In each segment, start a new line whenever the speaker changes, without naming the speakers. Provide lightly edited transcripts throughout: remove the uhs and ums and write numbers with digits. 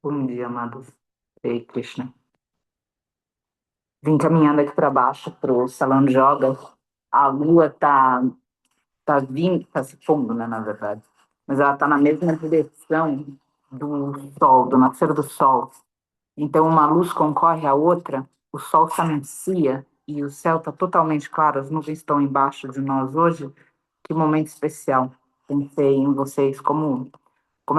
Bom dia, amados. Ei, Krishna. Vim caminhando aqui para baixo pro salão de yoga. A lua tá vindo, tá se pondo, né, na verdade. Mas ela tá na mesma direção do sol, do nascer do sol. Então, uma luz concorre à outra, o sol se anuncia e o céu tá totalmente claro, as nuvens estão embaixo de nós hoje. Que momento especial. Pensei em vocês como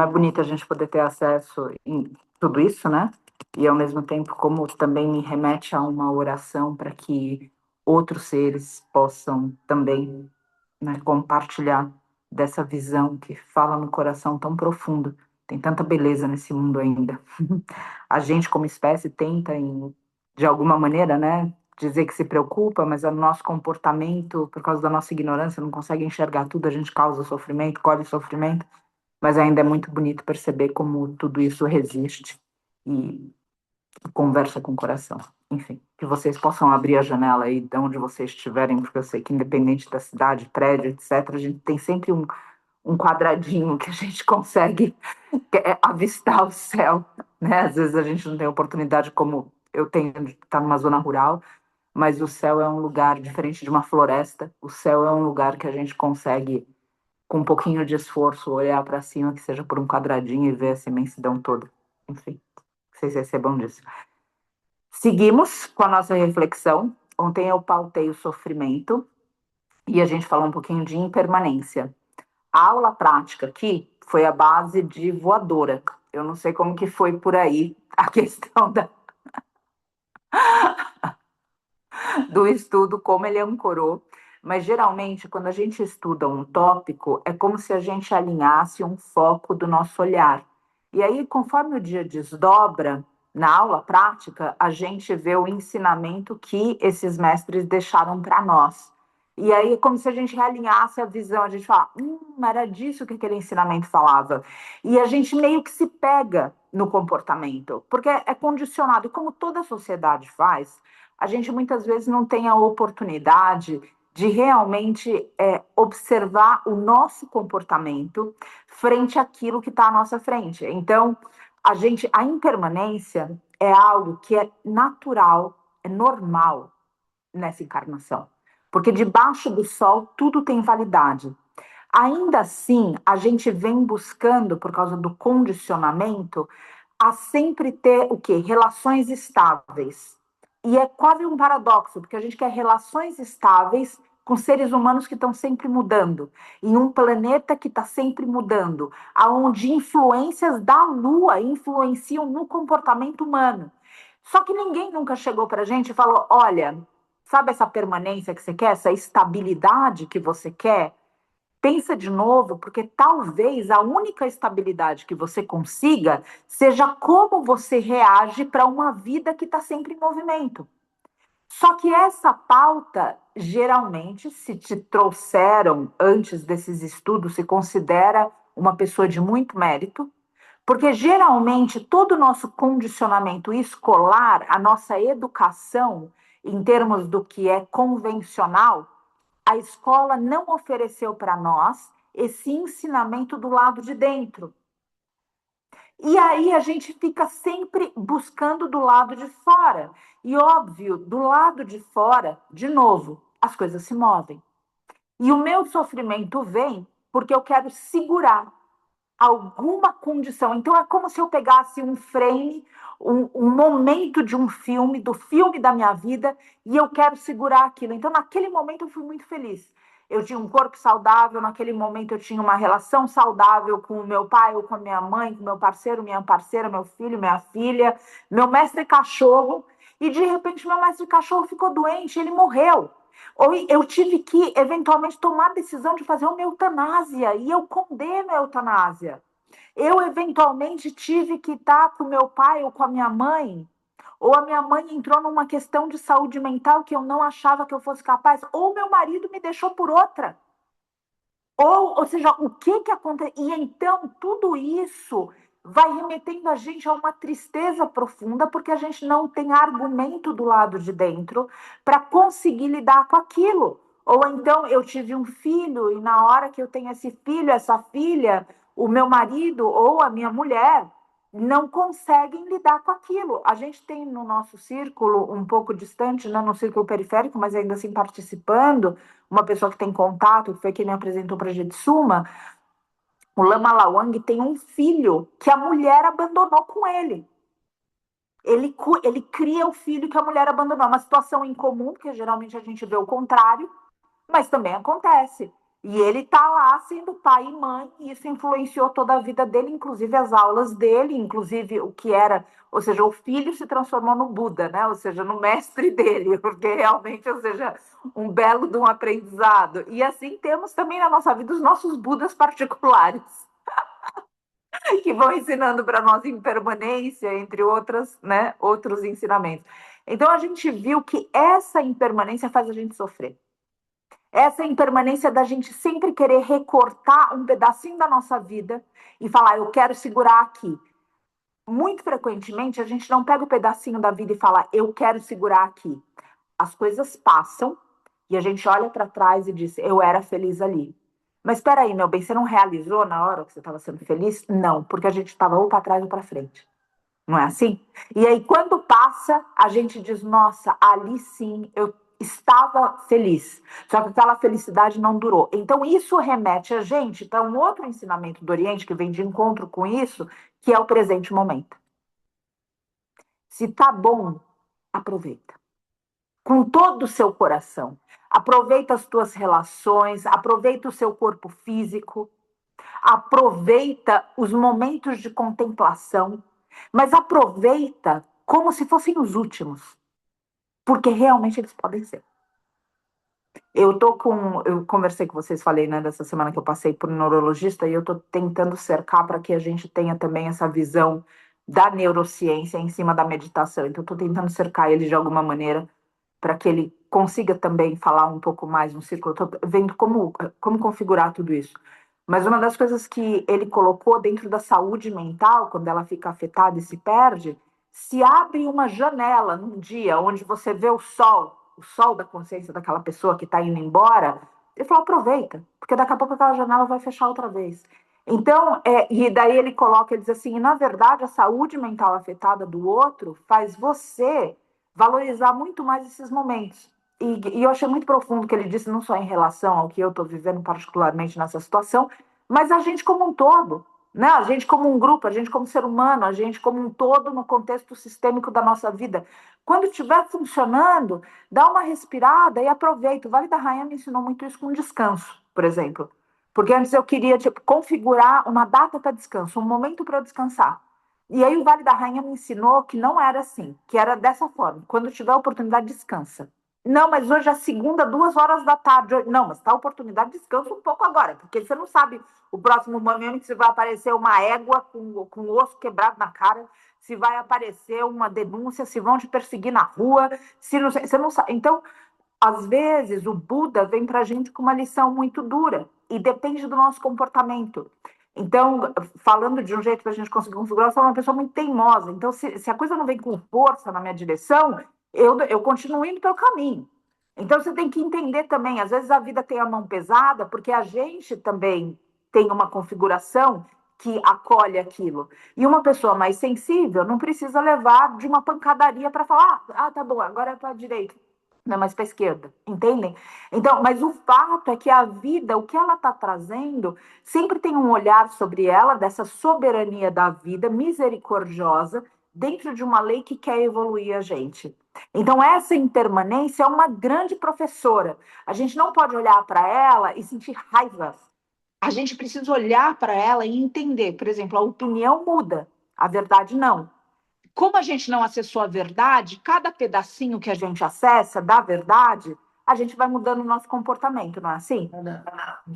é bonito a gente poder ter acesso em tudo isso, né? E ao mesmo tempo, como também me remete a uma oração para que outros seres possam também, né, compartilhar dessa visão que fala no coração tão profundo. Tem tanta beleza nesse mundo ainda. A gente, como espécie, tenta, de alguma maneira, né, dizer que se preocupa, mas o nosso comportamento, por causa da nossa ignorância, não consegue enxergar tudo, a gente causa sofrimento, colhe sofrimento, mas ainda é muito bonito perceber como tudo isso resiste e conversa com o coração. Enfim, que vocês possam abrir a janela aí de onde vocês estiverem, porque eu sei que independente da cidade, prédio, etc., a gente tem sempre um quadradinho que a gente consegue avistar o céu, né? Às vezes a gente não tem oportunidade, como eu tenho, de estar numa zona rural, mas o céu é um lugar diferente de uma floresta. O céu é um lugar que a gente consegue, com um pouquinho de esforço, olhar para cima, que seja por um quadradinho e ver essa imensidão toda. Enfim, que vocês recebam disso. Seguimos com a nossa reflexão. Ontem eu pautei o sofrimento e a gente falou um pouquinho de impermanência. A aula prática aqui foi a base de voadora. Eu não sei como que foi por aí a questão do estudo, como ele ancorou, mas geralmente quando a gente estuda um tópico, é como se a gente alinhasse um foco do nosso olhar. E aí, conforme o dia desdobra, na aula prática, a gente vê o ensinamento que esses mestres deixaram para nós. E aí, como se a gente realinhasse a visão, a gente fala, era disso que aquele ensinamento falava. E a gente meio que se pega no comportamento, porque é condicionado, e como toda a sociedade faz, a gente muitas vezes não tem a oportunidade de realmente observar o nosso comportamento frente àquilo que está à nossa frente. Então, a impermanência é algo que é natural, é normal nessa encarnação. Porque debaixo do sol tudo tem validade. Ainda assim, a gente vem buscando, por causa do condicionamento, a sempre ter o quê? Relações estáveis. E é quase um paradoxo, porque a gente quer relações estáveis com seres humanos que estão sempre mudando, em um planeta que está sempre mudando, aonde influências da Lua influenciam no comportamento humano. Só que ninguém nunca chegou para a gente e falou: olha, sabe essa permanência que você quer, essa estabilidade que você quer? Pensa de novo, porque talvez a única estabilidade que você consiga seja como você reage para uma vida que está sempre em movimento. Só que essa pauta, geralmente, se te trouxeram antes desses estudos, se considera uma pessoa de muito mérito, porque geralmente todo o nosso condicionamento escolar, a nossa educação, em termos do que é convencional, a escola não ofereceu para nós esse ensinamento do lado de dentro. E aí a gente fica sempre buscando do lado de fora. E óbvio, do lado de fora, de novo, as coisas se movem. E o meu sofrimento vem porque eu quero segurar alguma condição. Então é como se eu pegasse um frame, um momento de um filme, do filme da minha vida, e eu quero segurar aquilo. Então naquele momento eu fui muito feliz. Eu tinha um corpo saudável, naquele momento eu tinha uma relação saudável com o meu pai ou com a minha mãe, com meu parceiro, minha parceira, meu filho, minha filha, meu mestre cachorro, e de repente meu mestre cachorro ficou doente, ele morreu. Ou eu tive que, eventualmente, tomar a decisão de fazer uma eutanásia, e eu condeno a eutanásia. Eu, eventualmente, tive que estar com meu pai ou com a minha mãe, ou a minha mãe entrou numa questão de saúde mental que eu não achava que eu fosse capaz, ou meu marido me deixou por outra. Ou seja, o que que acontece? E então, tudo isso vai remetendo a gente a uma tristeza profunda, porque a gente não tem argumento do lado de dentro para conseguir lidar com aquilo. Ou então, eu tive um filho, e na hora que eu tenho esse filho, essa filha, o meu marido ou a minha mulher não conseguem lidar com aquilo. A gente tem no nosso círculo, um pouco distante, não no círculo periférico, mas ainda assim participando, uma pessoa que tem contato, que foi quem me apresentou para a Jetsuma, o Lama Lawang tem um filho que a mulher abandonou com ele. Ele cria o filho que a mulher abandonou. É uma situação incomum, porque geralmente a gente vê o contrário, mas também acontece. E ele está lá sendo pai e mãe, e isso influenciou toda a vida dele, inclusive as aulas dele, inclusive o que era, ou seja, o filho se transformou no Buda, né? Ou seja, no mestre dele, porque realmente, ou seja, um belo de um aprendizado. E assim temos também na nossa vida os nossos Budas particulares, que vão ensinando para nós impermanência, entre outras, né, outros ensinamentos. Então a gente viu que essa impermanência faz a gente sofrer. Essa impermanência da gente sempre querer recortar um pedacinho da nossa vida e falar, eu quero segurar aqui. Muito frequentemente, a gente não pega o pedacinho da vida e fala, eu quero segurar aqui. As coisas passam e a gente olha para trás e diz, eu era feliz ali. Mas espera aí, meu bem, você não realizou na hora que você estava sendo feliz? Não, porque a gente estava ou para trás ou para frente. Não é assim? E aí, quando passa, a gente diz, nossa, ali sim, eu estava feliz. Só que aquela felicidade não durou. Então, isso remete a gente para um outro ensinamento do Oriente, que vem de encontro com isso, que é o presente momento. Se tá bom, aproveita. Com todo o seu coração. Aproveita as tuas relações, aproveita o seu corpo físico, aproveita os momentos de contemplação, mas aproveita como se fossem os últimos, porque realmente eles podem ser. Eu conversei com vocês, falei, né, dessa semana que eu passei por um neurologista e eu tô tentando cercar para que a gente tenha também essa visão da neurociência em cima da meditação. Então, eu tô tentando cercar ele de alguma maneira para que ele consiga também falar um pouco mais no círculo. Estou vendo como configurar tudo isso. Mas uma das coisas que ele colocou dentro da saúde mental, quando ela fica afetada e se perde, se abre uma janela num dia onde você vê o sol da consciência daquela pessoa que está indo embora, ele falou, aproveita, porque daqui a pouco aquela janela vai fechar outra vez. Então, e daí ele coloca, ele diz assim, e na verdade a saúde mental afetada do outro faz você valorizar muito mais esses momentos. E eu achei muito profundo o que ele disse, não só em relação ao que eu estou vivendo particularmente nessa situação, mas a gente como um todo, né? A gente como um grupo, a gente como ser humano, a gente como um todo no contexto sistêmico da nossa vida. Quando estiver funcionando, dá uma respirada e aproveita. O Vale da Rainha me ensinou muito isso com descanso, por exemplo. Porque antes eu queria tipo, configurar uma data para descanso, um momento para eu descansar. E aí o Vale da Rainha me ensinou que não era assim, que era dessa forma. Quando tiver oportunidade, descansa. Não, mas hoje é segunda, 2 horas da tarde. Não, mas tá a oportunidade, descansa um pouco agora, porque você não sabe o próximo momento se vai aparecer uma égua com o osso quebrado na cara, se vai aparecer uma denúncia, se vão te perseguir na rua, se não, você não sabe. Então, às vezes, o Buda vem para a gente com uma lição muito dura e depende do nosso comportamento. Então, falando de um jeito para a gente conseguir configurar, eu sou uma pessoa muito teimosa. Então, se a coisa não vem com força na minha direção, eu continuo indo pelo caminho. Então, você tem que entender também, às vezes a vida tem a mão pesada, porque a gente também tem uma configuração que acolhe aquilo. E uma pessoa mais sensível não precisa levar de uma pancadaria para falar, tá bom, agora é para a direita, não é mais para a esquerda, entendem? Então, mas o fato é que a vida, o que ela está trazendo, sempre tem um olhar sobre ela, dessa soberania da vida misericordiosa, dentro de uma lei que quer evoluir a gente. Então, essa impermanência é uma grande professora. A gente não pode olhar para ela e sentir raiva. A gente precisa olhar para ela e entender. Por exemplo, a opinião muda, a verdade não. Como a gente não acessou a verdade, cada pedacinho que a gente acessa da verdade, a gente vai mudando o nosso comportamento, não é assim?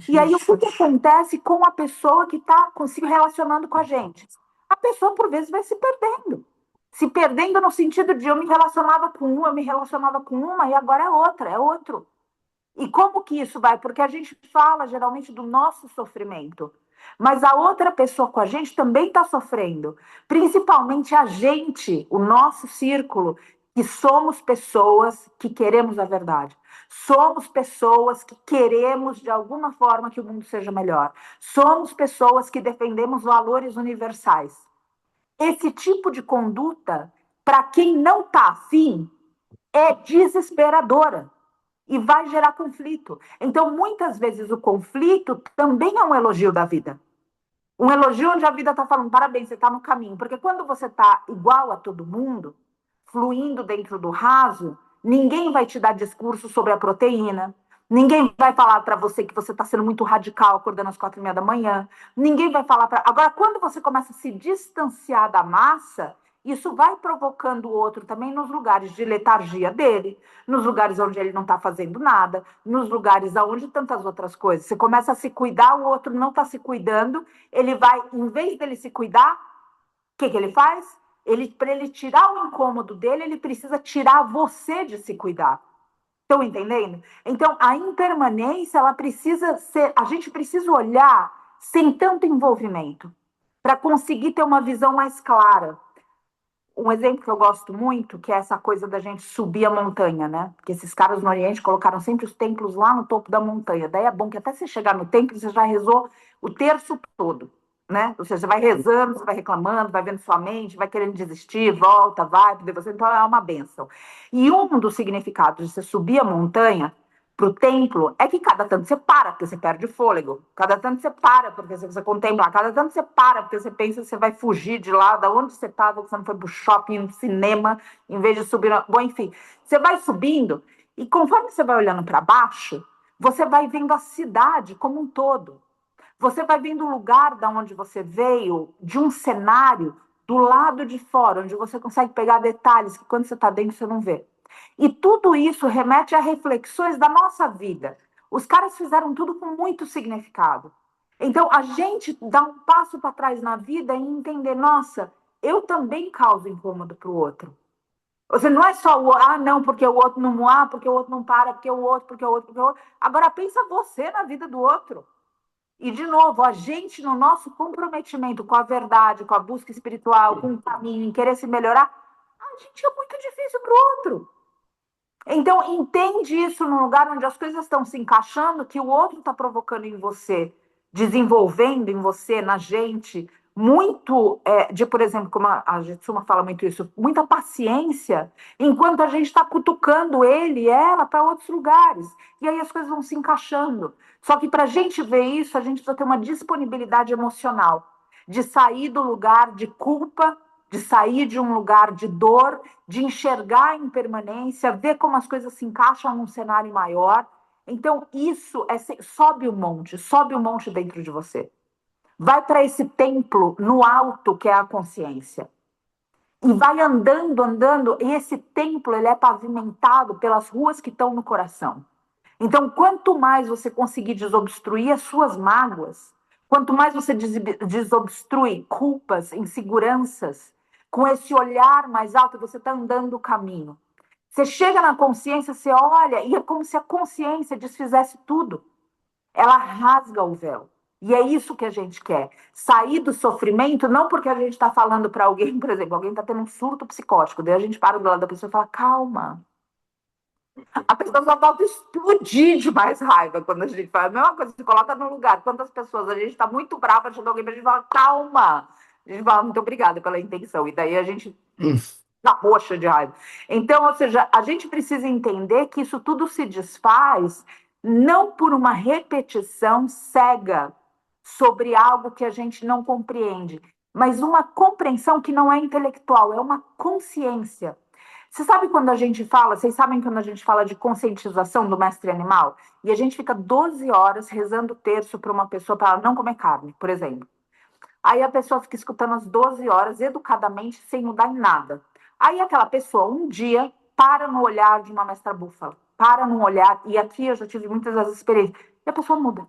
E aí, o que acontece com a pessoa que está se relacionando com a gente? A pessoa, por vezes, vai se perdendo. Se perdendo no sentido de eu me relacionava com uma, eu me relacionava com uma, e agora é outra, é outro. E como que isso vai? Porque a gente fala geralmente do nosso sofrimento, mas a outra pessoa com a gente também está sofrendo, principalmente a gente, o nosso círculo, que somos pessoas que queremos a verdade. Somos pessoas que queremos, de alguma forma, que o mundo seja melhor. Somos pessoas que defendemos valores universais. esse tipo de conduta, para quem não está afim, é desesperadora e vai gerar conflito. Então, muitas vezes, o conflito também é um elogio da vida. Um elogio onde a vida está falando, parabéns, você está no caminho. Porque quando você está igual a todo mundo, fluindo dentro do raso, ninguém vai te dar discurso sobre a proteína, ninguém vai falar para você que você está sendo muito radical acordando às 4:30 da manhã, ninguém vai falar para... Agora, quando você começa a se distanciar da massa, isso vai provocando o outro também nos lugares de letargia dele, nos lugares onde ele não está fazendo nada, nos lugares onde tantas outras coisas. Você começa a se cuidar, o outro não está se cuidando, ele vai, em vez dele se cuidar, o que ele faz? Para ele tirar o incômodo dele, ele precisa tirar você de se cuidar. Estão entendendo? Então, a impermanência, ela precisa ser... A gente precisa olhar sem tanto envolvimento, para conseguir ter uma visão mais clara. Um exemplo que eu gosto muito, que é essa coisa da gente subir a montanha, né? Porque esses caras no Oriente colocaram sempre os templos lá no topo da montanha. Daí é bom que até você chegar no templo, você já rezou o terço todo, né? Ou seja, você vai rezando, você vai reclamando, vai vendo sua mente, vai querendo desistir, volta, vai, você... Então é uma bênção. E um dos significados de você subir a montanha para o templo é que cada tanto você para, porque você perde fôlego. Cada tanto você para, porque você contempla. Cada tanto você para, porque você pensa que você vai fugir de lá, da onde você estava, que você não foi para o shopping, no cinema, em vez de subir. Bom, enfim, você vai subindo e conforme você vai olhando para baixo, você vai vendo a cidade como um todo. Você vai vendo o lugar da onde você veio, de um cenário do lado de fora, onde você consegue pegar detalhes que quando você está dentro você não vê. E tudo isso remete a reflexões da nossa vida. Os caras fizeram tudo com muito significado. Então, a gente dá um passo para trás na vida e entender, nossa, eu também causo incômodo para o outro. Ou seja, não é só o, não, porque o outro não, porque o outro não para, porque o outro, porque o outro, porque o outro. Agora, pensa você na vida do outro. E, de novo, a gente, no nosso comprometimento com a verdade, com a busca espiritual, com o caminho, em querer se melhorar, a gente é muito difícil para o outro. Então, entende isso num lugar onde as coisas estão se encaixando, que o outro está provocando em você, desenvolvendo em você, na gente, muito, por exemplo, como a Jitsuma fala muito isso, muita paciência, enquanto a gente está cutucando ele e ela para outros lugares. E aí as coisas vão se encaixando. Só que para a gente ver isso, a gente precisa ter uma disponibilidade emocional, de sair do lugar de culpa, de sair de um lugar de dor, de enxergar a impermanência, ver como as coisas se encaixam num cenário maior. Então, isso sobe o monte dentro de você. Vai para esse templo no alto que é a consciência. E vai andando, andando, e esse templo ele é pavimentado pelas ruas que estão no coração. Então, quanto mais você conseguir desobstruir as suas mágoas, quanto mais você desobstrui culpas, inseguranças, com esse olhar mais alto, você está andando o caminho. Você chega na consciência, você olha, e é como se a consciência desfizesse tudo. Ela rasga o véu. E é isso que a gente quer. Sair do sofrimento, não porque a gente está falando para alguém, por exemplo, alguém está tendo um surto psicótico, daí a gente para do lado da pessoa e fala, calma. A pessoa só falta explodir de mais raiva quando a gente fala. A mesma coisa, se coloca no lugar. Quantas pessoas a gente está muito brava, chega alguém para a gente falar, calma. A gente fala, muito obrigada pela intenção. E daí a gente tá roxa de raiva. Então, ou seja, a gente precisa entender que isso tudo se desfaz não por uma repetição cega sobre algo que a gente não compreende, mas uma compreensão que não é intelectual, é uma consciência. Você sabe quando a gente fala, vocês sabem quando a gente fala de conscientização do mestre animal? E a gente fica 12 horas rezando o terço para uma pessoa para ela não comer carne, por exemplo. Aí a pessoa fica escutando as 12 horas educadamente, sem mudar em nada. Aí aquela pessoa, um dia, para no olhar de uma mestra búfala, para no olhar, e aqui eu já tive muitas das experiências, e a pessoa muda.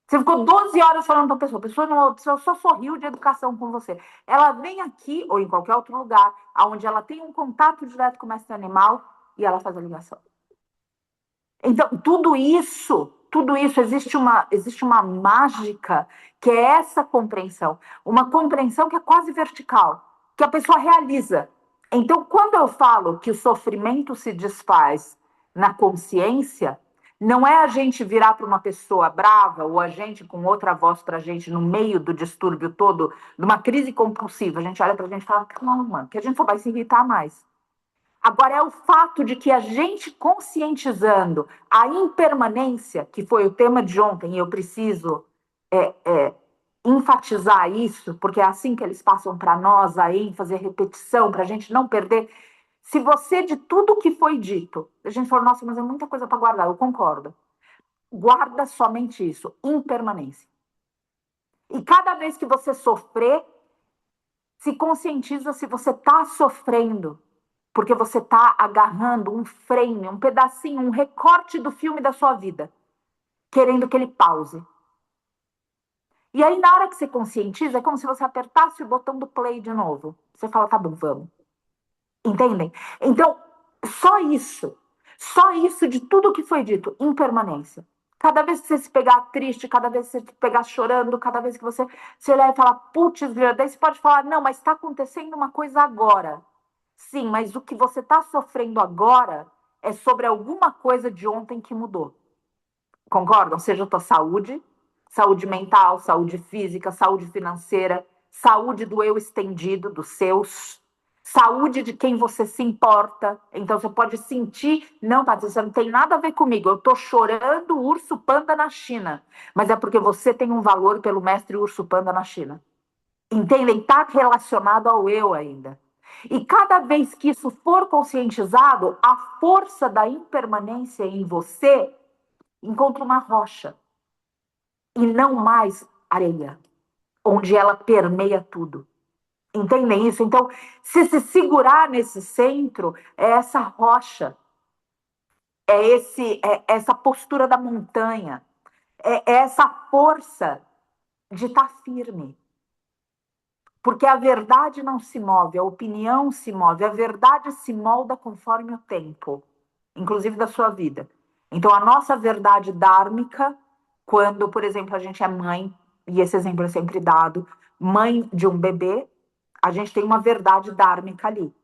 Você ficou 12 horas falando para a pessoa não, a pessoa só sorriu de educação com você. Ela vem aqui, ou em qualquer outro lugar, onde ela tem um contato direto com o mestre animal, e ela faz a ligação. Então, tudo isso, existe uma mágica que é essa compreensão. Uma compreensão que é quase vertical, que a pessoa realiza. Então, quando eu falo que o sofrimento se desfaz na consciência, Não é a gente virar para uma pessoa brava ou a gente com outra voz para a gente no meio do distúrbio todo, de uma crise compulsiva. A gente olha para a gente e fala, calma, que a gente só vai se irritar mais. Agora, é o fato de que a gente conscientizando a impermanência, que foi o tema de ontem, e eu preciso enfatizar isso, porque é assim que eles passam para nós a ênfase, a repetição, para a gente não perder. Se você, de tudo que foi dito, a gente falou, nossa, mas é muita coisa para guardar, eu concordo. Guarda somente isso, impermanência. E cada vez que você sofrer, se conscientiza se você está sofrendo, porque você está agarrando um frame, um pedacinho, um recorte do filme da sua vida, querendo que ele pause. E aí, na hora que você conscientiza, é como se você apertasse o botão do play de novo. Você fala, tá bom, vamos. Entendem? Então, só isso de tudo que foi dito, impermanência. Cada vez que você se pegar triste, cada vez que você se pegar chorando, cada vez que você olhar e falar, putz, daí você pode falar, não, mas está acontecendo uma coisa agora. Sim, mas o que você está sofrendo agora é sobre alguma coisa de ontem que mudou. Concordam? Seja a tua saúde, saúde mental, saúde física, saúde financeira, saúde do eu estendido, dos seus, saúde de quem você se importa. Então você pode sentir, não, Patrícia, você não tem nada a ver comigo, eu estou chorando o urso panda na China, mas é porque você tem um valor pelo mestre urso panda na China. Entendem? Está relacionado ao eu ainda. E cada vez que isso for conscientizado, a força da impermanência em você encontra uma rocha e não mais areia, onde ela permeia tudo. Entendem isso? Então, se segurar nesse centro, é essa rocha, é essa postura da montanha, é essa força de estar firme. Porque a verdade não se move, a opinião se move, a verdade se molda conforme o tempo, inclusive da sua vida. Então, a nossa verdade dármica, quando, por exemplo, a gente é mãe, e esse exemplo é sempre dado, mãe de um bebê, a gente tem uma verdade dármica ali.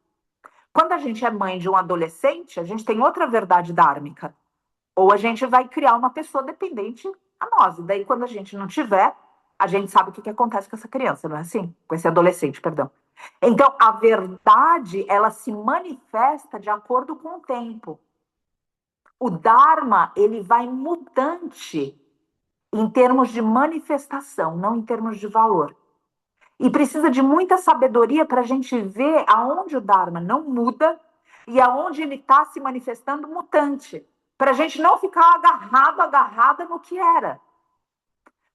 Quando a gente é mãe de um adolescente, a gente tem outra verdade dármica. Ou a gente vai criar uma pessoa dependente a nós. E daí, quando a gente não tiver, a gente sabe o que acontece com essa criança, não é assim? Com esse adolescente, perdão. Então, a verdade, ela se manifesta de acordo com o tempo. O Dharma, ele vai mutante em termos de manifestação, não em termos de valor. E precisa de muita sabedoria para a gente ver aonde o Dharma não muda e aonde ele está se manifestando mutante. Para a gente não ficar agarrada no que era.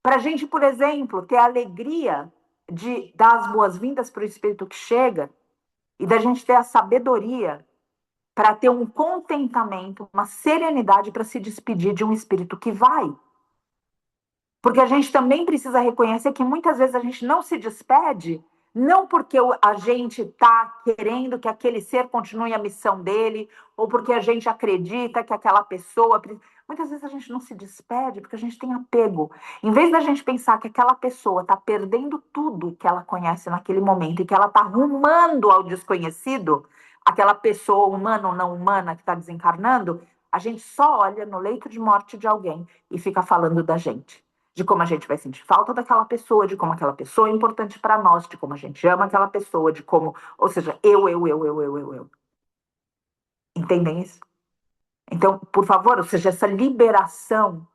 Para a gente, por exemplo, ter a alegria de dar as boas-vindas para o espírito que chega e da gente ter a sabedoria para ter um contentamento, uma serenidade para se despedir de um espírito que vai. Porque a gente também precisa reconhecer que muitas vezes a gente não se despede, não porque a gente está querendo que aquele ser continue a missão dele, ou porque a gente acredita que aquela pessoa. Muitas vezes a gente não se despede porque a gente tem apego. Em vez da gente pensar que aquela pessoa está perdendo tudo que ela conhece naquele momento e que ela está rumando ao desconhecido, aquela pessoa humana ou não humana que está desencarnando, a gente só olha no leito de morte de alguém e fica falando da gente, de como a gente vai sentir falta daquela pessoa, de como aquela pessoa é importante para nós, de como a gente ama aquela pessoa, de como, ou seja, eu. Entendem isso? Então, por favor, ou seja, essa liberação,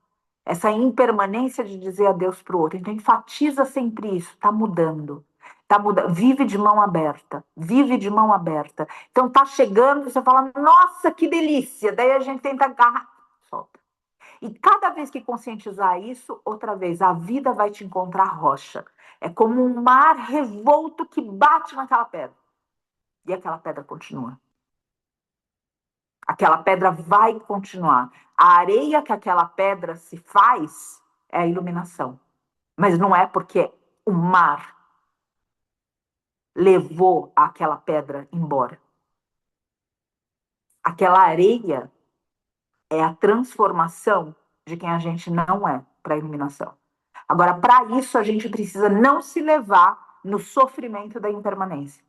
essa impermanência de dizer adeus para o outro. Então, enfatiza sempre isso, está mudando. Tá mudando, vive de mão aberta, vive de mão aberta. Então, tá chegando, você fala, nossa, que delícia. Daí a gente tenta agarrar, solta. E cada vez que conscientizar isso, outra vez, a vida vai te encontrar rocha. É como um mar revolto que bate naquela pedra. E aquela pedra continua. Aquela pedra vai continuar. A areia que aquela pedra se faz é a iluminação. Mas não é porque o mar levou aquela pedra embora. Aquela areia é a transformação de quem a gente não é para a iluminação. Agora, para isso, a gente precisa não se levar no sofrimento da impermanência.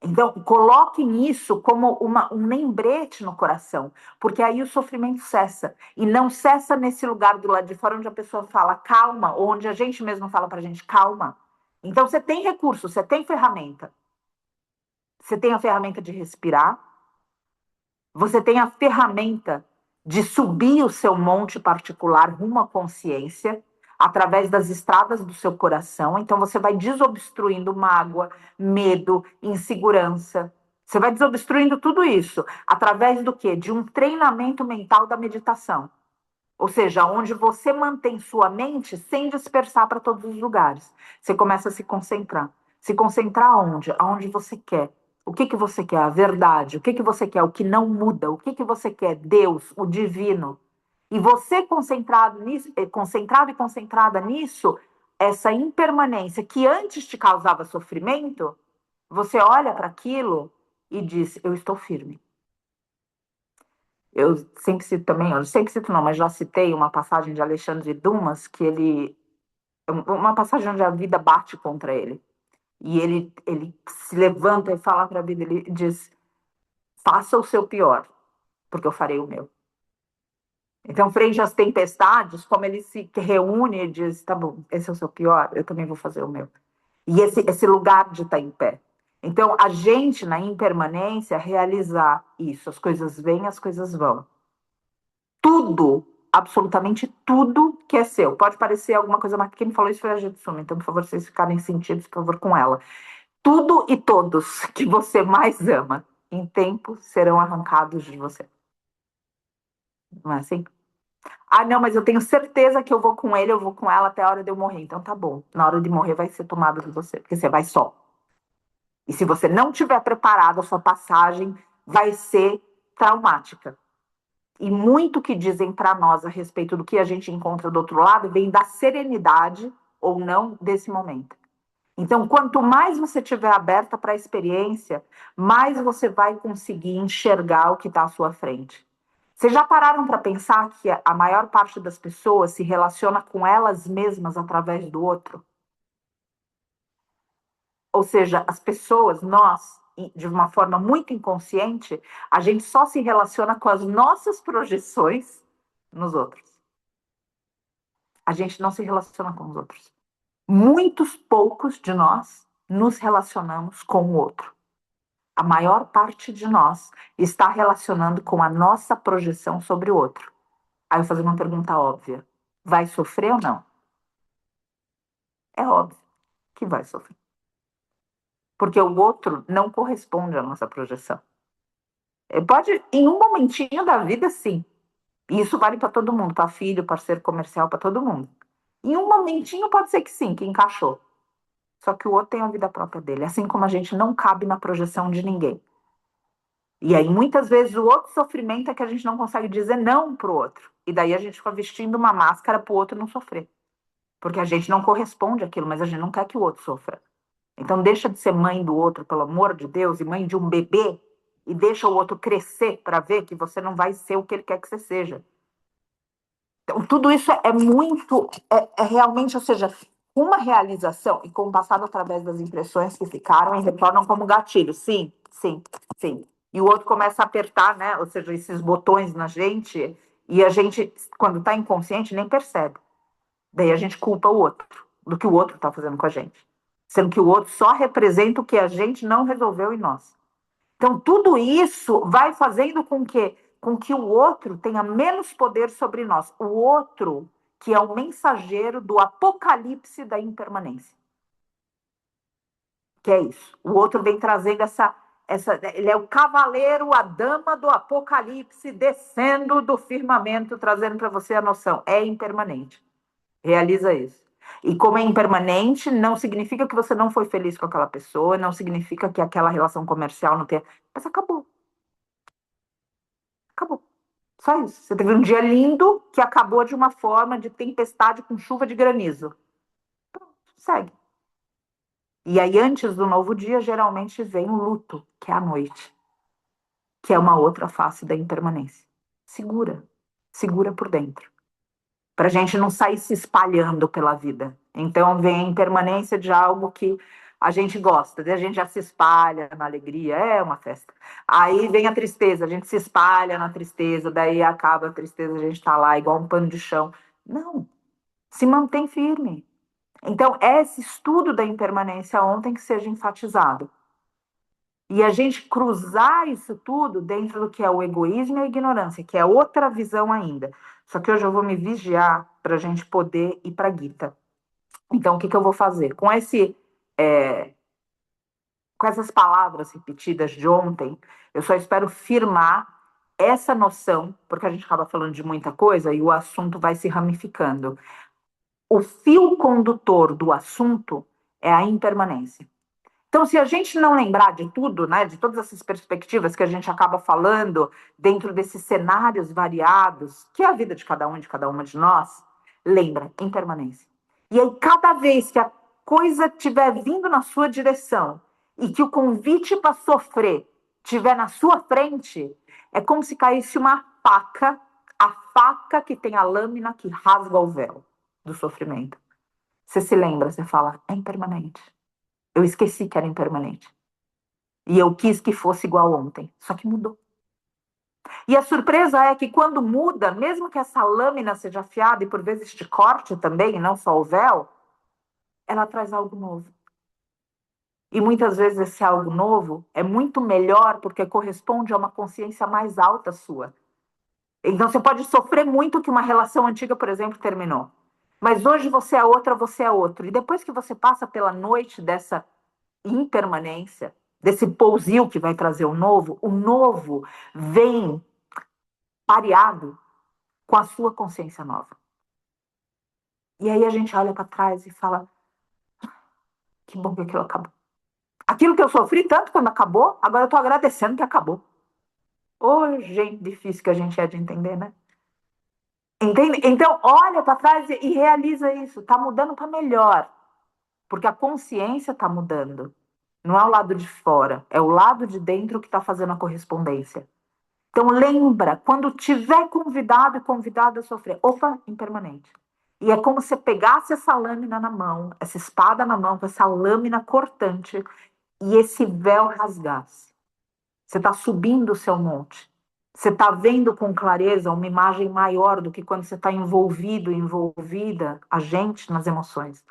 Então, coloquem isso como um lembrete no coração, porque aí o sofrimento cessa. E não cessa nesse lugar do lado de fora onde a pessoa fala calma, ou onde a gente mesmo fala para a gente calma. Então, você tem recurso, você tem ferramenta. Você tem a ferramenta de respirar, você tem a ferramenta de subir o seu monte particular rumo à consciência, através das estradas do seu coração. Então, você vai desobstruindo mágoa, medo, insegurança. Você vai desobstruindo tudo isso através do quê? De um treinamento mental da meditação. Ou seja, onde você mantém sua mente sem dispersar para todos os lugares. Você começa a se concentrar. Se concentrar onde? Aonde você quer. O que, que você quer? A verdade. O que, que você quer? O que não muda. O que, que você quer? Deus, o divino. E você concentrado nisso, concentrado e concentrada nisso, essa impermanência que antes te causava sofrimento, você olha para aquilo e diz: eu estou firme. Eu sempre cito também, eu sempre cito não, mas já citei uma passagem de Alexandre Dumas, que ele, uma passagem onde a vida bate contra ele. E ele se levanta e fala para a vida, ele diz, faça o seu pior, porque eu farei o meu. Então, frente às tempestades, como ele se reúne e diz, tá bom, esse é o seu pior, eu também vou fazer o meu. E esse lugar de estar em pé. Então, a gente, na impermanência, realizar isso. As coisas vêm, as coisas vão. Tudo, absolutamente tudo que é seu. Pode parecer alguma coisa, mas quem me falou isso foi a Jitsumi, então, por favor, vocês ficarem sentidos, por favor, com ela. Tudo e todos que você mais ama, em tempo, serão arrancados de você. Não é assim? Ah, não, mas eu tenho certeza que eu vou com ele, eu vou com ela até a hora de eu morrer. Então tá bom. Na hora de morrer vai ser tomado de você, porque você vai só. E se você não tiver preparado, a sua passagem vai ser traumática. E muito que dizem para nós a respeito do que a gente encontra do outro lado vem da serenidade ou não desse momento. Então, quanto mais você estiver aberta para a experiência, mais você vai conseguir enxergar o que está à sua frente. Vocês já pararam para pensar que a maior parte das pessoas se relaciona com elas mesmas através do outro? Ou seja, as pessoas, nós, de uma forma muito inconsciente, a gente só se relaciona com as nossas projeções nos outros. A gente não se relaciona com os outros. Muitos poucos de nós nos relacionamos com o outro. A maior parte de nós está relacionando com a nossa projeção sobre o outro. Aí eu vou fazer uma pergunta óbvia. Vai sofrer ou não? É óbvio que vai sofrer. Porque o outro não corresponde à nossa projeção. Pode, em um momentinho da vida, sim. E isso vale para todo mundo, para filho, parceiro comercial, para todo mundo. Em um momentinho pode ser que sim, que encaixou. Só que o outro tem a vida própria dele, assim como a gente não cabe na projeção de ninguém. E aí, muitas vezes, o outro sofrimento é que a gente não consegue dizer não pro outro. E daí a gente fica vestindo uma máscara pro outro não sofrer. Porque a gente não corresponde àquilo, mas a gente não quer que o outro sofra. Então, deixa de ser mãe do outro, pelo amor de Deus, e mãe de um bebê, e deixa o outro crescer para ver que você não vai ser o que ele quer que você seja. Então, tudo isso é muito, é realmente, ou seja, uma realização, e com o passado através das impressões que ficaram e retornam como gatilho. Sim, sim, sim. E o outro começa a apertar, né? Ou seja, esses botões na gente, e a gente, quando está inconsciente, nem percebe. Daí a gente culpa o outro, do que o outro está fazendo com a gente. Sendo que o outro só representa o que a gente não resolveu em nós. Então, tudo isso vai fazendo com que o outro tenha menos poder sobre nós. O outro, que é o mensageiro do apocalipse da impermanência. Que é isso. O outro vem trazendo ele é o cavaleiro, a dama do apocalipse, descendo do firmamento, trazendo para você a noção. É impermanente. Realiza isso. E como é impermanente, não significa que você não foi feliz com aquela pessoa, não significa que aquela relação comercial não tenha. Mas acabou. Acabou. Só isso. Você teve um dia lindo que acabou de uma forma de tempestade com chuva de granizo. Pronto, segue. E aí, antes do novo dia, geralmente vem o luto, que é a noite, que é uma outra face da impermanência. Segura. Segura por dentro. Para a gente não sair se espalhando pela vida. Então, vem a impermanência de algo que a gente gosta, a gente já se espalha na alegria, é uma festa. Aí vem a tristeza, a gente se espalha na tristeza, daí acaba a tristeza, a gente tá lá igual um pano de chão. Não, se mantém firme. Então, esse estudo da impermanência ontem que seja enfatizado. E a gente cruzar isso tudo dentro do que é o egoísmo e a ignorância, que é outra visão ainda. Só que hoje eu vou me vigiar para a gente poder ir para a Gita. Então, o que eu vou fazer? Com essas palavras repetidas de ontem, eu só espero firmar essa noção, porque a gente acaba falando de muita coisa e o assunto vai se ramificando. O fio condutor do assunto é a impermanência. Então, se a gente não lembrar de tudo, né, de todas essas perspectivas que a gente acaba falando dentro desses cenários variados, que é a vida de cada um e de cada uma de nós, lembra, impermanência. E aí, cada vez que a coisa estiver vindo na sua direção e que o convite para sofrer estiver na sua frente, é como se caísse uma faca, a faca que tem a lâmina que rasga o véu do sofrimento. Você se lembra, você fala, é impermanente. Eu esqueci que era impermanente. E eu quis que fosse igual ontem. Só que mudou. E a surpresa é que quando muda, mesmo que essa lâmina seja afiada e por vezes te corte também, e não só o véu, ela traz algo novo. E muitas vezes esse algo novo é muito melhor porque corresponde a uma consciência mais alta sua. Então você pode sofrer muito que uma relação antiga, por exemplo, terminou. Mas hoje você é outra, você é outro. E depois que você passa pela noite dessa impermanência, desse pousio que vai trazer o novo vem pareado com a sua consciência nova. E aí a gente olha para trás e fala, que bom que aquilo acabou. Aquilo que eu sofri tanto quando acabou, agora eu estou agradecendo que acabou. Ô, gente, difícil que a gente é de entender, né? Entende? Então, olha para trás e realiza isso. Está mudando para melhor. Porque a consciência está mudando. Não é o lado de fora, é o lado de dentro que está fazendo a correspondência. Então lembra, quando tiver convidado e convidada a sofrer, opa, impermanente. E é como se pegasse essa lâmina na mão, essa espada na mão, com essa lâmina cortante, e esse véu rasgasse. Você está subindo o seu monte. Você está vendo com clareza uma imagem maior do que quando você está envolvido, envolvida, a gente nas emoções.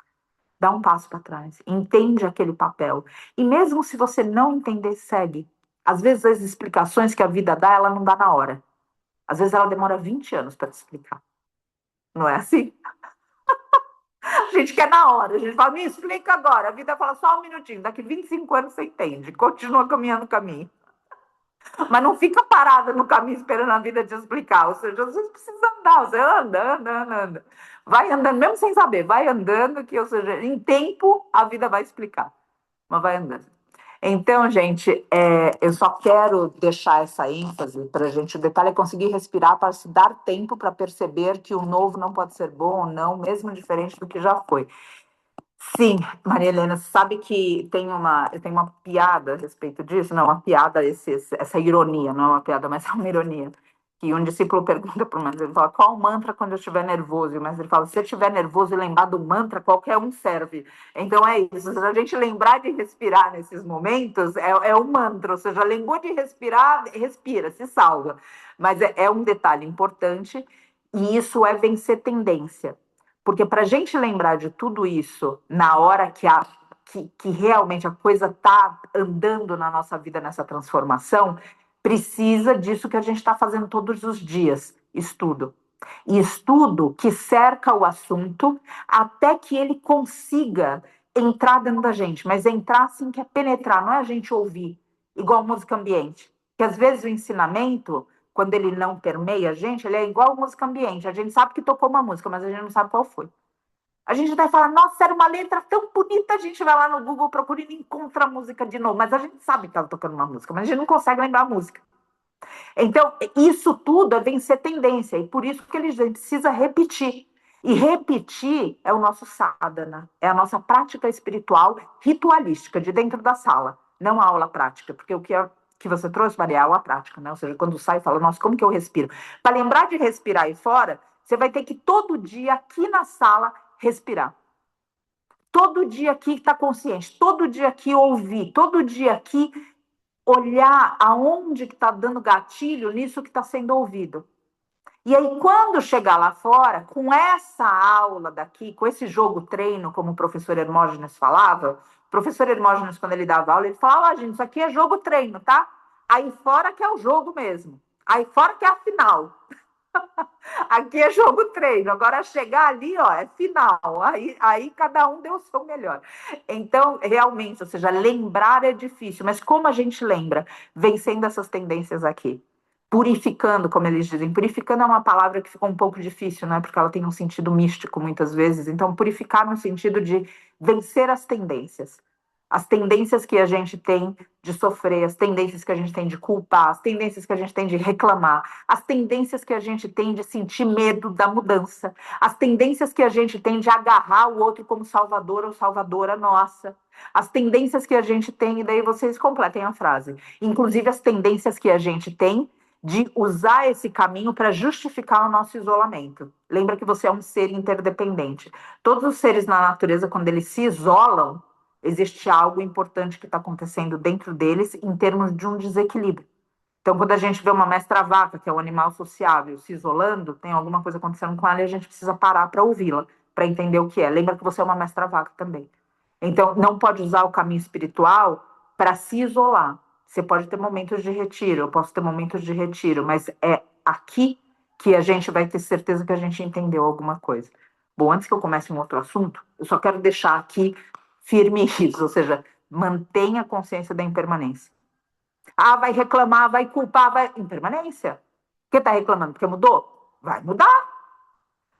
Dá um passo para trás, entende aquele papel. E mesmo se você não entender, segue. Às vezes as explicações que a vida dá, ela não dá na hora. Às vezes ela demora 20 anos para te explicar. Não é assim? A gente quer na hora. A gente fala, me explica agora. A vida fala só um minutinho. Daqui 25 anos você entende. Continua caminhando o caminho. Mas não fica parada no caminho esperando a vida te explicar. Ou seja, você precisa andar. Você anda. Vai andando, mesmo sem saber. Vai andando, que, ou seja, em tempo a vida vai explicar. Mas vai andando. Então, gente, eu só quero deixar essa ênfase para a gente. O detalhe é conseguir respirar para se dar tempo para perceber que o novo não pode ser bom ou não, mesmo diferente do que já foi. Sim, Maria Helena, sabe que eu tenho uma piada a respeito disso? Não, uma piada, essa ironia, não é uma piada, mas é uma ironia. Que um discípulo pergunta para o mestre, ele fala, qual mantra quando eu estiver nervoso? E o mestre fala, se você estiver nervoso e lembrar do mantra, qualquer um serve. Então é isso, se a gente lembrar de respirar nesses momentos, é um mantra, ou seja, lembrou de respirar, respira, se salva. Mas é um detalhe importante, e isso é vencer tendência. Porque para a gente lembrar de tudo isso na hora que realmente a coisa está andando na nossa vida, nessa transformação, precisa disso que a gente está fazendo todos os dias, estudo. E estudo que cerca o assunto até que ele consiga entrar dentro da gente, mas entrar assim que é penetrar, não é a gente ouvir, igual música ambiente. Que às vezes o ensinamento, quando ele não permeia a gente, ele é igual música ambiente. A gente sabe que tocou uma música, mas a gente não sabe qual foi. A gente vai falar, nossa, era uma letra tão bonita, a gente vai lá no Google procurando e encontra a música de novo. Mas a gente sabe que ela tocando uma música, mas a gente não consegue lembrar a música. Então, isso tudo é vencer tendência, e por isso que a gente precisa repetir. E repetir é o nosso sadhana, é a nossa prática espiritual ritualística de dentro da sala, não a aula prática, porque o que você trouxe, Maria, é a aula prática, né? Ou seja, quando sai, fala, nossa, como que eu respiro? Para lembrar de respirar aí fora, você vai ter que todo dia aqui na sala respirar. todo dia aqui estar consciente, todo dia aqui ouvir, todo dia aqui olhar aonde que está dando gatilho nisso que está sendo ouvido. E aí, quando chegar lá fora, com essa aula daqui, com esse jogo treino, como o professor Hermógenes falava, o professor Hermógenes, quando ele dava aula, ele falava, gente, isso aqui é jogo treino, tá? Aí fora que é o jogo mesmo. Aí fora que é a final. Aqui é jogo treino. Agora chegar ali, ó, é final. Aí cada um deu o seu melhor. Então, realmente, ou seja, lembrar é difícil, mas como a gente lembra? Vencendo essas tendências aqui. Purificando, como eles dizem. Purificando é uma palavra que ficou um pouco difícil, né? Porque ela tem um sentido místico muitas vezes. Então, purificar no sentido de vencer as tendências. As tendências que a gente tem de sofrer, as tendências que a gente tem de culpar, as tendências que a gente tem de reclamar, as tendências que a gente tem de sentir medo da mudança, as tendências que a gente tem de agarrar o outro como salvador ou salvadora nossa, as tendências que a gente tem, e daí vocês completem a frase, inclusive as tendências que a gente tem de usar esse caminho para justificar o nosso isolamento. Lembra que você é um ser interdependente. Todos os seres na natureza, quando eles se isolam, existe algo importante que está acontecendo dentro deles em termos de um desequilíbrio. Então, quando a gente vê uma mestra-vaca, que é um animal sociável, se isolando, tem alguma coisa acontecendo com ela e a gente precisa parar para ouvi-la, para entender o que é. Lembra que você é uma mestra-vaca também. Então, não pode usar o caminho espiritual para se isolar. Você pode ter momentos de retiro, eu posso ter momentos de retiro, mas é aqui que a gente vai ter certeza que a gente entendeu alguma coisa. Bom, antes que eu comece um outro assunto, eu só quero deixar aqui firme isso, ou seja, mantenha a consciência da impermanência. Ah, vai reclamar, vai culpar, vai. Impermanência. Por que está reclamando? Porque mudou? Vai mudar.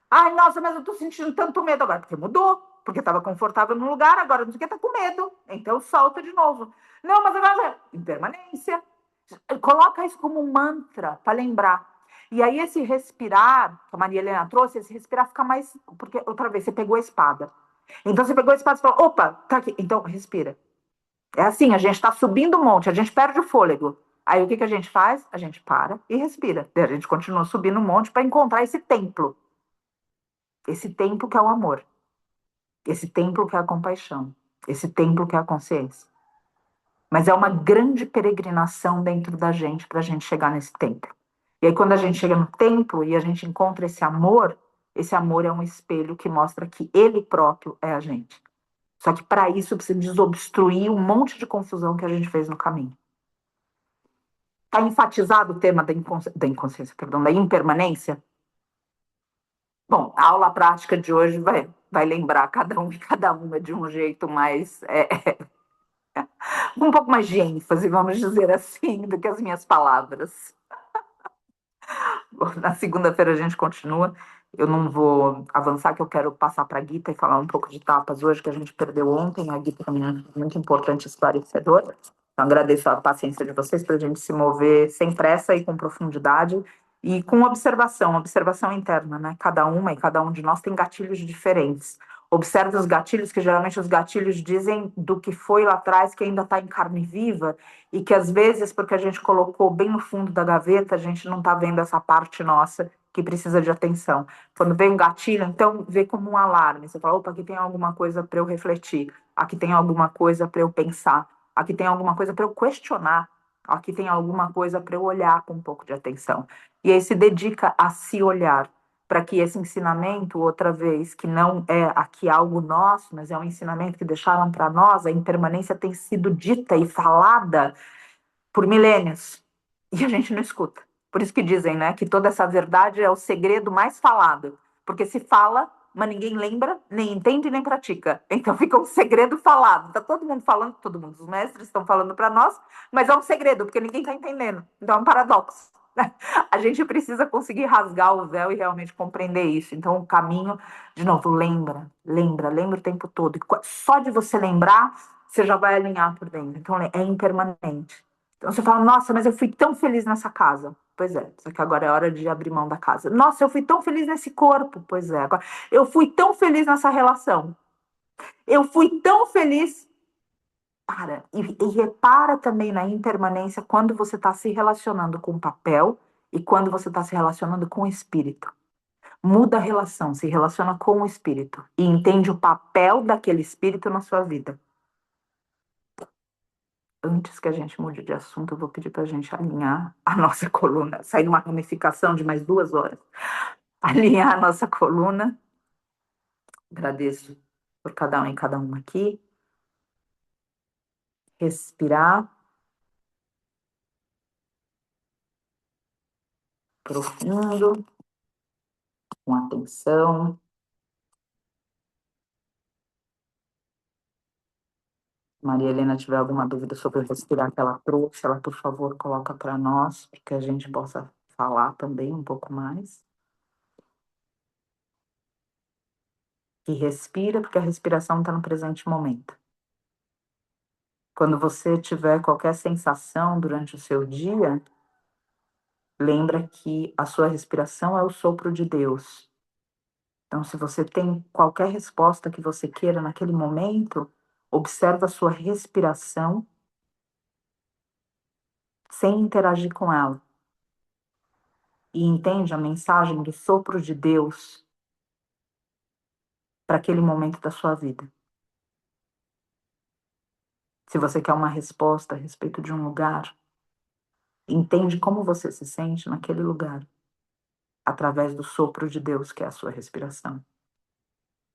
Ai, nossa, mas eu estou sentindo tanto medo agora, porque mudou. Porque estava confortável no lugar, agora não sei o que, está com medo. Então solta de novo. Não, mas agora. Impermanência. Coloca isso como um mantra para lembrar. E aí, esse respirar, que a Maria Helena trouxe, esse respirar fica mais. Porque, outra vez, você pegou a espada. Então, você pegou a espada e falou: opa, tá aqui. Então, respira. É assim, a gente está subindo um monte, a gente perde o fôlego. Aí o que, que a gente faz? A gente para e respira. E a gente continua subindo um monte para encontrar esse templo. Esse templo que é o amor. Esse templo que é a compaixão. Esse templo que é a consciência. Mas é uma grande peregrinação dentro da gente para a gente chegar nesse templo. E aí, quando a gente chega no templo e a gente encontra esse amor é um espelho que mostra que ele próprio é a gente. Só que para isso precisa desobstruir um monte de confusão que a gente fez no caminho. Está enfatizado o tema da inconsciência, perdão, da impermanência? Bom, a aula prática de hoje vai lembrar cada um e cada uma de um jeito mais, um pouco mais de ênfase, vamos dizer assim, do que as minhas palavras. Bom, na segunda-feira a gente continua. Eu não vou avançar, que eu quero passar para a Gita e falar um pouco de tapas hoje, que a gente perdeu ontem. A Gita também é muito importante, esclarecedora. Então, agradeço a paciência de vocês para a gente se mover sem pressa e com profundidade e com observação interna, né? Cada uma e cada um de nós tem gatilhos diferentes. Observe os gatilhos, que geralmente os gatilhos dizem do que foi lá atrás, que ainda está em carne viva, e que às vezes, porque a gente colocou bem no fundo da gaveta, a gente não está vendo essa parte nossa que precisa de atenção. Quando vem um gatilho, então vê como um alarme. Você fala, opa, aqui tem alguma coisa para eu refletir, aqui tem alguma coisa para eu pensar, aqui tem alguma coisa para eu questionar, aqui tem alguma coisa para eu olhar com um pouco de atenção. E aí se dedica a se olhar, para que esse ensinamento, outra vez, que não é aqui algo nosso, mas é um ensinamento que deixaram para nós, a impermanência tem sido dita e falada por milênios, e a gente não escuta. Por isso que dizem, né, que toda essa verdade é o segredo mais falado, porque se fala, mas ninguém lembra, nem entende, nem pratica. Então fica um segredo falado. Tá todo mundo falando, todo mundo, os mestres estão falando para nós, mas é um segredo, porque ninguém está entendendo. Então é um paradoxo. A gente precisa conseguir rasgar o véu e realmente compreender isso. Então, o caminho, de novo, lembra o tempo todo. E só de você lembrar, você já vai alinhar por dentro. Então, é impermanente. Então, você fala, nossa, mas eu fui tão feliz nessa casa. Pois é, só que agora é hora de abrir mão da casa. Nossa, eu fui tão feliz nesse corpo. Pois é, agora eu fui tão feliz nessa relação. Eu fui tão feliz. Para. E repara também na impermanência quando você está se relacionando com o papel e quando você está se relacionando com o espírito. muda a relação, se relaciona com o espírito e entende o papel daquele espírito na sua vida. Antes que a gente mude de assunto, eu vou pedir para a gente alinhar a nossa coluna, sair numa ramificação de mais 2 horas. Alinhar a nossa coluna. Agradeço por cada um e cada uma aqui. Respirar profundo, com atenção. Maria Helena tiver alguma dúvida sobre o respirar que ela trouxe, ela, por favor, coloca para nós, para que a gente possa falar também um pouco mais. E respira, porque a respiração está no presente momento. Quando você tiver qualquer sensação durante o seu dia, lembra que a sua respiração é o sopro de Deus. Então, se você tem qualquer resposta que você queira naquele momento, observa a sua respiração sem interagir com ela. E entende a mensagem do sopro de Deus para aquele momento da sua vida. Se você quer uma resposta a respeito de um lugar, entende como você se sente naquele lugar, através do sopro de Deus, que é a sua respiração.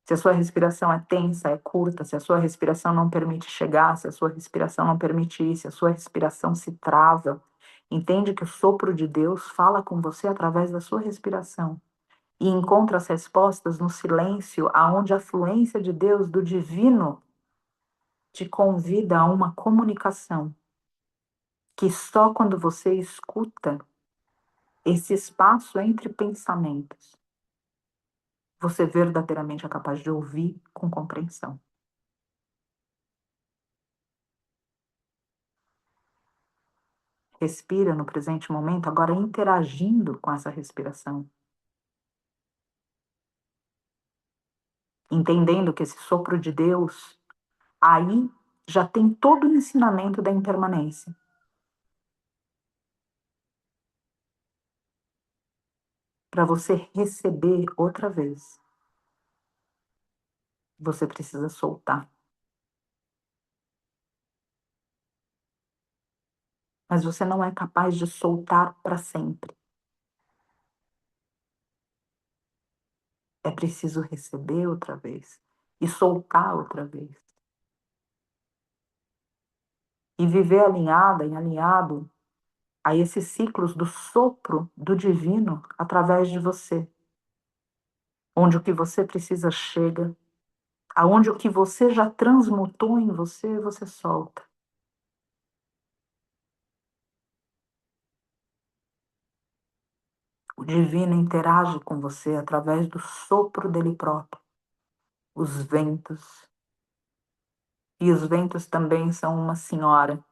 Se a sua respiração é tensa, é curta, se a sua respiração não permite chegar, se a sua respiração não permite ir, se a sua respiração se trava, entende que o sopro de Deus fala com você através da sua respiração e encontra as respostas no silêncio, aonde a fluência de Deus, do divino, te convida a uma comunicação que só quando você escuta esse espaço entre pensamentos, você verdadeiramente é capaz de ouvir com compreensão. Respira no presente momento, agora interagindo com essa respiração. Entendendo que esse sopro de Deus, aí já tem todo o ensinamento da impermanência. Para você receber outra vez, você precisa soltar. Mas você não é capaz de soltar para sempre. É preciso receber outra vez e soltar outra vez. E viver alinhada e alinhado a esses ciclos do sopro do divino através de você. Onde o que você precisa chega, aonde o que você já transmutou em você, você solta. O divino interage com você através do sopro dele próprio, os ventos. E os ventos também são uma senhora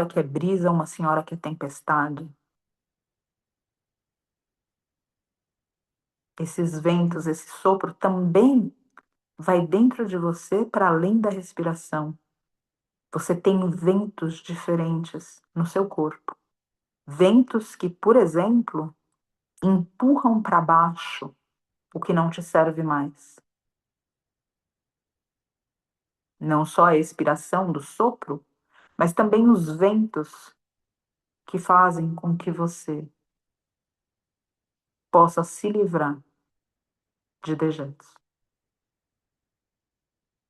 que é brisa, uma senhora que é tempestade. Esses ventos, esse sopro também vai dentro de você para além da respiração. Você tem ventos diferentes no seu corpo. Ventos que, por exemplo, empurram para baixo o que não te serve mais. Não só a expiração do sopro, mas também os ventos que fazem com que você possa se livrar de dejetos.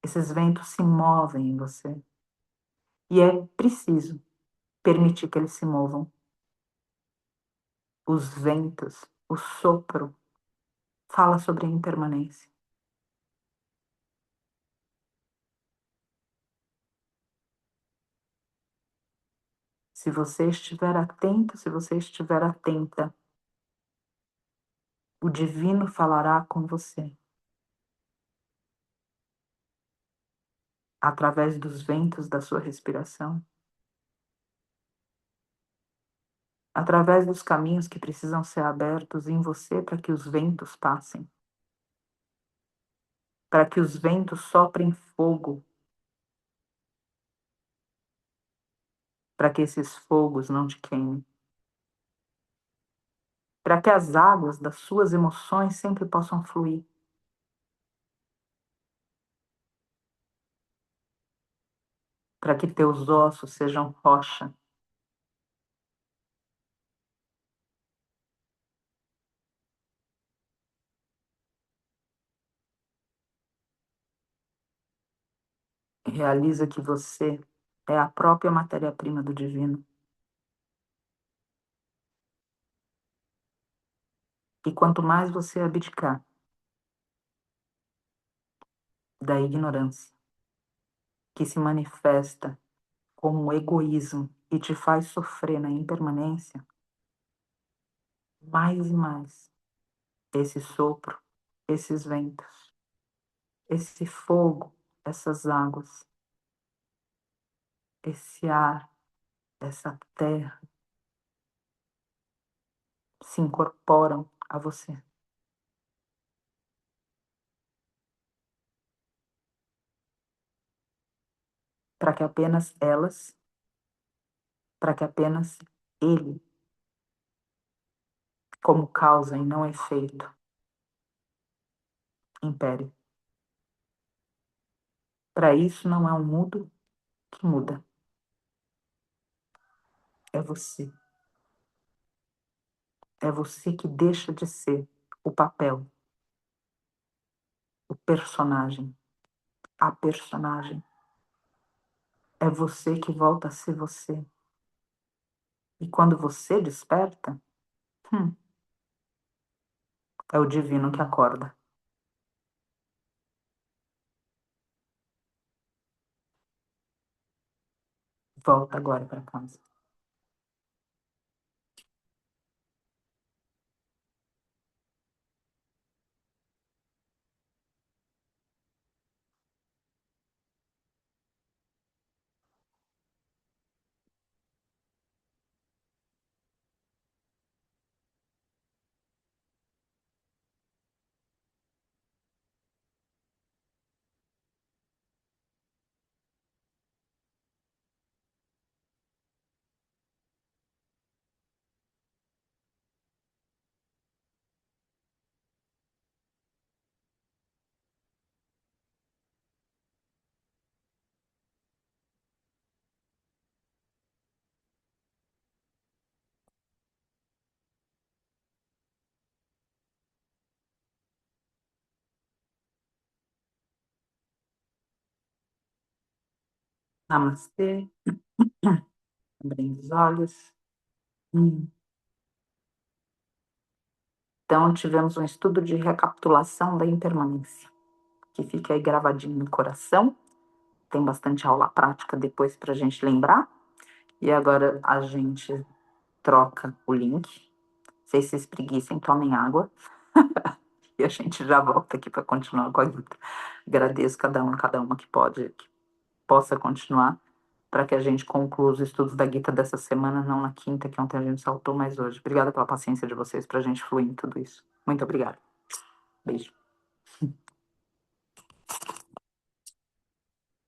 Esses ventos se movem em você. E é preciso permitir que eles se movam. Os ventos, o sopro, fala sobre a impermanência. Se você estiver atento, se você estiver atenta, o divino falará com você através dos ventos da sua respiração, através dos caminhos que precisam ser abertos em você para que os ventos passem, para que os ventos soprem fogo, para que esses fogos não te queimem. para que as águas das suas emoções sempre possam fluir, para que teus ossos sejam rocha. Realiza que você é a própria matéria-prima do divino. E quanto mais você abdicar da ignorância, que se manifesta como egoísmo e te faz sofrer na impermanência, mais e mais esse sopro, esses ventos, esse fogo, essas águas, esse ar, essa terra se incorporam a você, para que apenas elas, para que apenas ele, como causa e não efeito, impere. Para isso não é um mudo que muda, é você. É você que deixa de ser o papel, o personagem, a personagem. É você que volta a ser você. E quando você desperta, hum, é o divino que acorda. Volta agora para casa. Namastê. Abrindo os olhos. Hum. Então, tivemos um estudo de recapitulação da impermanência, que fica aí gravadinho no coração. Tem bastante aula prática depois para a gente lembrar. E agora a gente troca o link. Vocês se espreguicem, tomem água. E a gente já volta aqui para continuar com a Gita. Agradeço cada uma que pode, que possa continuar, para que a gente conclua os estudos da Gita dessa semana, não na quinta, que ontem a gente saltou, mas hoje. Obrigada pela paciência de vocês para a gente fluir em tudo isso. Muito obrigada. Beijo.